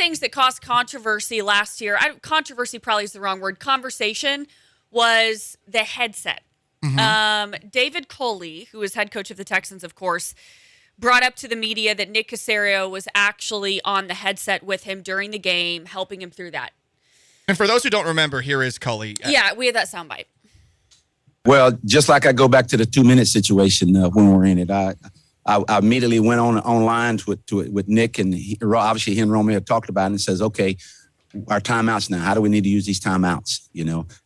things that caused controversy last year, controversy probably is the wrong word, conversation, was the headset. David Culley, who is head coach of the Texans, of course, brought up to the media that Nick Caserio was actually on the headset with him during the game, helping him through that. And for those who don't remember, here is Culley. Yeah, we had that soundbite. Well, just like I go back to the 2-minute situation when we're in it, I immediately went online with Nick, and obviously he and Romeo had talked about it, and says, okay, our timeouts now. How do we need to use these timeouts?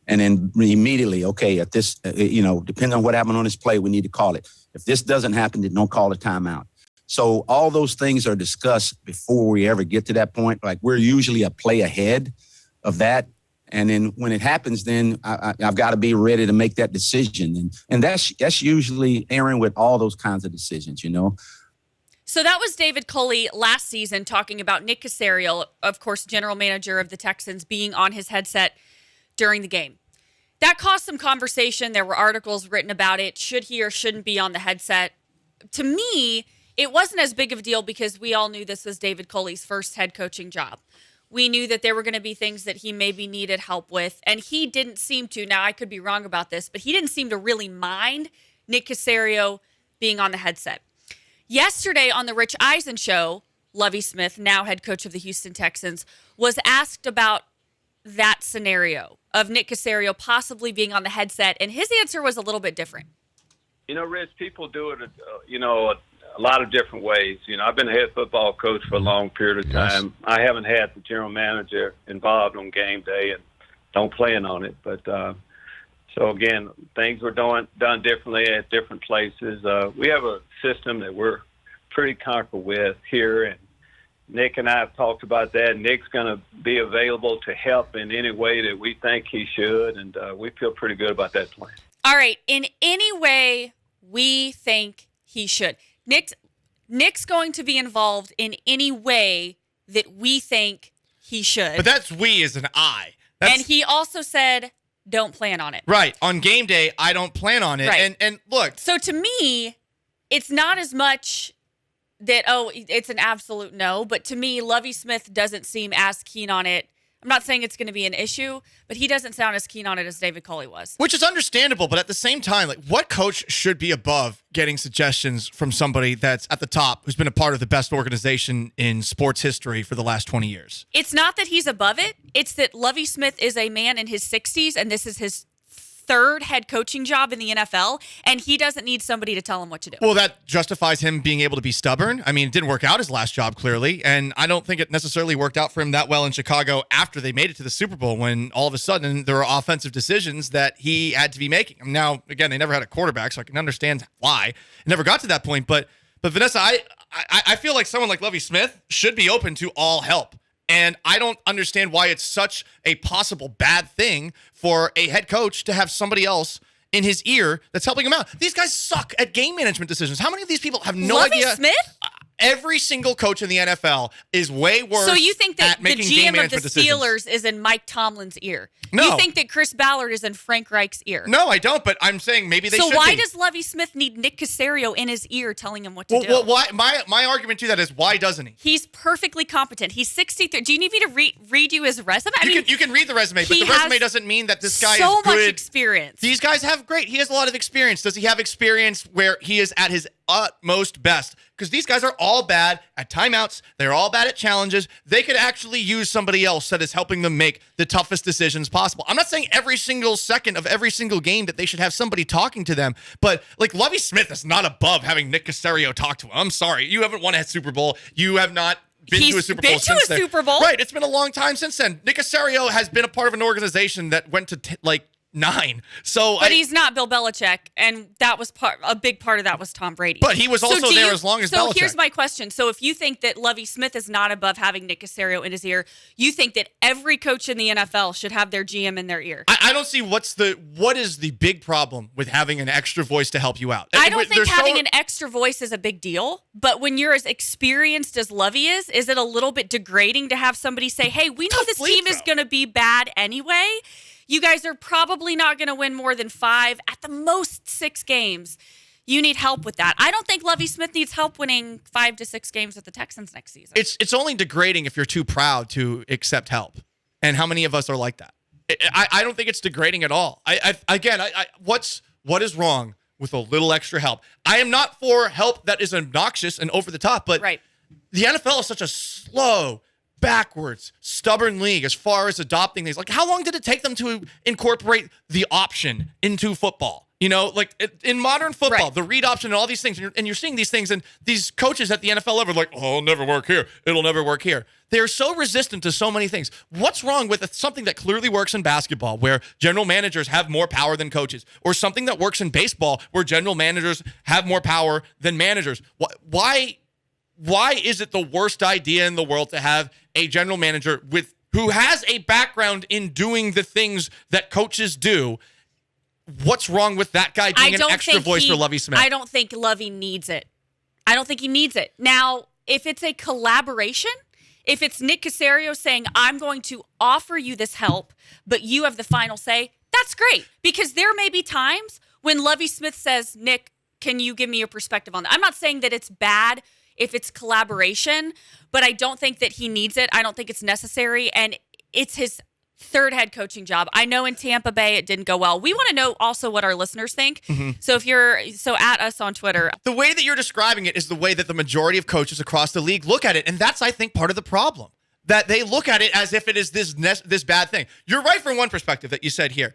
And then immediately, okay, at this, depending on what happened on this play, we need to call it. If this doesn't happen, then don't call a timeout. So all those things are discussed before we ever get to that point. Like, we're usually a play ahead of that. And then when it happens, then I've got to be ready to make that decision. And that's usually Aaron with all those kinds of decisions, So that was David Culley last season talking about Nick Caserio, of course, general manager of the Texans, being on his headset during the game. That caused some conversation. There were articles written about it. Should he or shouldn't be on the headset? To me, it wasn't as big of a deal because we all knew this was David Culley's first head coaching job. We knew that there were going to be things that he maybe needed help with, and he didn't seem to. Now, I could be wrong about this, but he didn't seem to really mind Nick Caserio being on the headset. Yesterday on the Rich Eisen show, Lovie Smith, now head coach of the Houston Texans, was asked about that scenario of Nick Caserio possibly being on the headset, and his answer was a little bit different. Rich, people do it, a lot of different ways. I've been a head football coach for a long period of time. Yes. I haven't had the general manager involved on game day and don't plan on it. But so, again, things were done differently at different places. We have a system that we're pretty comfortable with here, and Nick and I have talked about that. Nick's going to be available to help in any way that we think he should, and we feel pretty good about that plan. All right, in any way we think he should. Nick's going to be involved in any way that we think he should. But that's we as an I. And he also said, don't plan on it. Right. On game day, I don't plan on it. Right. And look. So to me, it's not as much that, it's an absolute no. But to me, Lovie Smith doesn't seem as keen on it. I'm not saying it's going to be an issue, but he doesn't sound as keen on it as David Culley was. Which is understandable, but at the same time, what coach should be above getting suggestions from somebody that's at the top who's been a part of the best organization in sports history for the last 20 years? It's not that he's above it. It's that Lovie Smith is a man in his 60s, and this is his third head coaching job in the NFL, and he doesn't need somebody to tell him what to do. Well, that justifies him being able to be stubborn. I mean, it didn't work out his last job, clearly, and I don't think it necessarily worked out for him that well in Chicago after they made it to the Super Bowl, when all of a sudden there were offensive decisions that he had to be making. Now, again, they never had a quarterback, so I can understand why it never got to that point. But Vanessa, I feel like someone like Lovie Smith should be open to all help. And I don't understand why it's such a possible bad thing for a head coach to have somebody else in his ear that's helping him out. These guys suck at game management decisions. How many of these people have no idea? Lovie Smith? Every single coach in the NFL is way worse. So you think that at the making game GM of the decisions. Steelers is in Mike Tomlin's ear? No. You think that Chris Ballard is in Frank Reich's ear? No, I don't, but I'm saying maybe they should be. So why does Lovie Smith need Nick Caserio in his ear telling him what to do? Well, why, my argument to that is, why doesn't he? He's perfectly competent. He's 63. Do you need me to read you his resume? You can read the resume, but the resume doesn't mean that this guy is good. So much experience. These guys have he has a lot of experience. Does he have experience where he is at his utmost best? Because these guys are all bad at timeouts. They're all bad at challenges. They could actually use somebody else that is helping them make the toughest decisions possible. I'm not saying every single second of every single game that they should have somebody talking to them, but Lovie Smith is not above having Nick Caserio talk to him. I'm sorry. You haven't won a Super Bowl. You have not been to a Super Bowl since then. He's been to a Super Bowl? Right. It's been a long time since then. Nick Caserio has been a part of an organization that went to 9. But he's not Bill Belichick, and that was a big part of that was Tom Brady. But he was also there as long as Belichick. So here's my question. So if you think that Lovie Smith is not above having Nick Caserio in his ear, you think that every coach in the NFL should have their GM in their ear? I don't see what is the big problem with having an extra voice to help you out. I don't think having an extra voice is a big deal, but when you're as experienced as Lovie is it a little bit degrading to have somebody say, hey, we know this team is going to be bad anyway. You guys are probably not going to win more than 5, at the most 6 games. You need help with that. I don't think Lovie Smith needs help winning 5 to 6 games with the Texans next season. It's only degrading if you're too proud to accept help. And how many of us are like that? I don't think it's degrading at all. What is wrong with a little extra help? I am not for help that is obnoxious and over the top, but right. The NFL is such a slow, backwards, stubborn league as far as adopting things. Like, how long did it take them to incorporate the option into football? You know, like in modern football, right. The read option and all these things, and you're seeing these things, and these coaches at the NFL level are like, oh, it'll never work here. It'll never work here. They're so resistant to so many things. What's wrong with something that clearly works in basketball where general managers have more power than coaches, or something that works in baseball where general managers have more power than managers? Why is it the worst idea in the world to have a general manager who has a background in doing the things that coaches do? What's wrong with that guy being an extra voice for Lovie Smith? I don't think Lovie needs it. I don't think he needs it. Now, if it's a collaboration, if it's Nick Caserio saying, I'm going to offer you this help, but you have the final say, that's great. Because there may be times when Lovie Smith says, Nick, can you give me your perspective on that? I'm not saying that it's bad if it's collaboration, but I don't think that he needs it. I don't think it's necessary. And it's his third head coaching job. I know in Tampa Bay it didn't go well. We want to know also what our listeners think. Mm-hmm. So at us on Twitter. The way that you're describing it is the way that the majority of coaches across the league look at it. And that's, I think, part of the problem. That they look at it as if it is this bad thing. You're right from one perspective that you said here.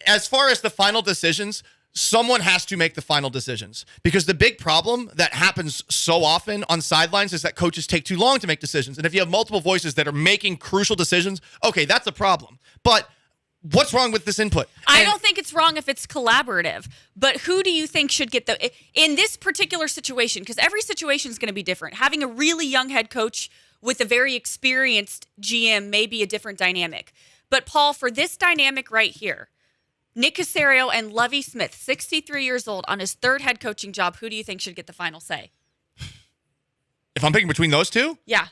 As far as the final decisions, someone has to make the final decisions, because the big problem that happens so often on sidelines is that coaches take too long to make decisions. And if you have multiple voices that are making crucial decisions, okay, that's a problem. But what's wrong with this input? I don't think it's wrong if it's collaborative, but who do you think should get in this particular situation? Because every situation is going to be different. Having a really young head coach with a very experienced GM may be a different dynamic. But Paul, for this dynamic right here, Nick Caserio and Lovie Smith, 63 years old, on his third head coaching job, who do you think should get the final say? If I'm picking between those two? Yeah.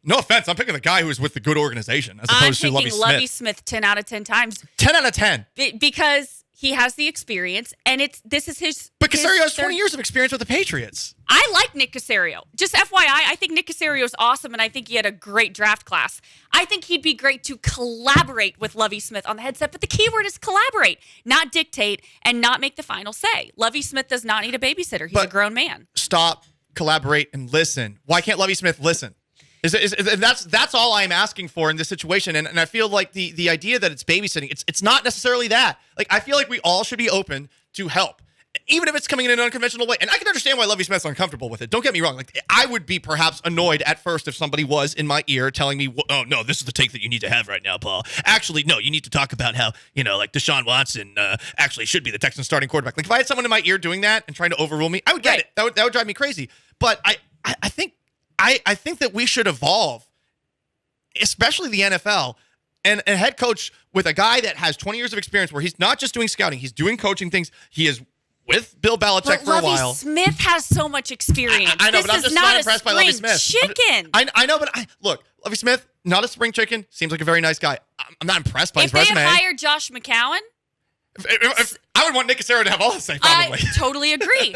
No offense, I'm picking the guy who is with the good organization as opposed to Lovie Smith. I'm picking Lovie Smith 10 out of 10 times. 10 out of 10. Because he has the experience, and this is his... But Caserio has 20 years of experience with the Patriots. I like Nick Caserio. Just FYI, I think Nick Caserio is awesome, and I think he had a great draft class. I think he'd be great to collaborate with Lovie Smith on the headset, but the key word is collaborate, not dictate, and not make the final say. Lovie Smith does not need a babysitter. He's a grown man. Stop, collaborate, and listen. Why can't Lovie Smith listen? That's all I'm asking for in this situation, and I feel like the idea that it's babysitting, it's not necessarily that. Like, I feel like we all should be open to help, even if it's coming in an unconventional way. And I can understand why Lovie Smith's uncomfortable with it. Don't get me wrong. Like, I would be perhaps annoyed at first if somebody was in my ear telling me, "Oh no, this is the take that you need to have right now, Paul. Actually, no, you need to talk about how like Deshaun Watson actually should be the Texans starting quarterback." Like, if I had someone in my ear doing that and trying to overrule me, I would get it. That would drive me crazy. But I think that we should evolve, especially the NFL, and a head coach with a guy that has 20 years of experience where he's not just doing scouting, he's doing coaching things. He is with Bill Belichick for a while. Lovie Smith has so much experience. I know, but I'm just not impressed by Lovie Smith. Chicken. I know, but look, Lovie Smith, not a spring chicken, seems like a very nice guy. I'm not impressed by his resume. If they had hired Josh McCown, I would want Nick Caserio to have all the say, probably. I totally agree.